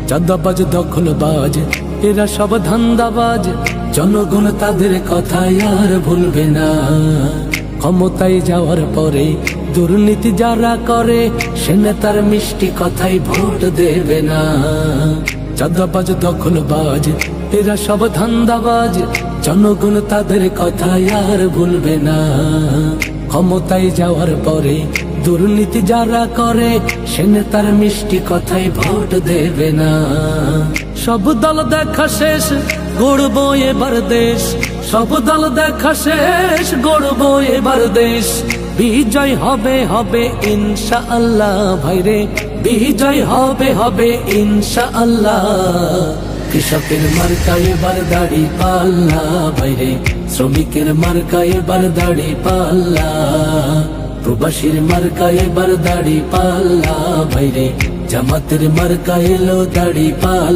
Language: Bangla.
চাঁদাবাজ দখলবাজ এরা সব ধান্দাবাজ, জনগণ তাদের কথাই আর ভুলবে না। ক্ষমতায় যাওয়ার পরে দুর্নীতি যারা করে, সে নেতার মিষ্টি কথাই ভোট দেবে না। চাঁদাবাজ দখলবাজ এরা সব ধান্দাবাজ, জনগণ তাদের কথাই আর ভুলবে না। ক্ষমতায় যাওয়ার পরে দুর্নীতি যারা করে, সে নেতার মিষ্টি কথাই ভোট দেবে না। সব দল দেখা শেষ, গড়বো এবার দেশ। সব দল দেখা শেষ, গড়বো এবার দেশ। বিজয় হবে হবে ইনশাআল্লাহ ভাইরে, বিজয় হবে হবে ইনশাআল্লাহ। কৃষকের মার্কা এবার দাড়ি পাল্লা ভাইরে, শ্রমিকের মার্কা এবার দাড়ি পাল্লা। প্রবাসীর মার্কা এবার দাড়ি পাল্লা ভাইরে, জামাতের মার্কা এলো দাড়ি পাল্লা।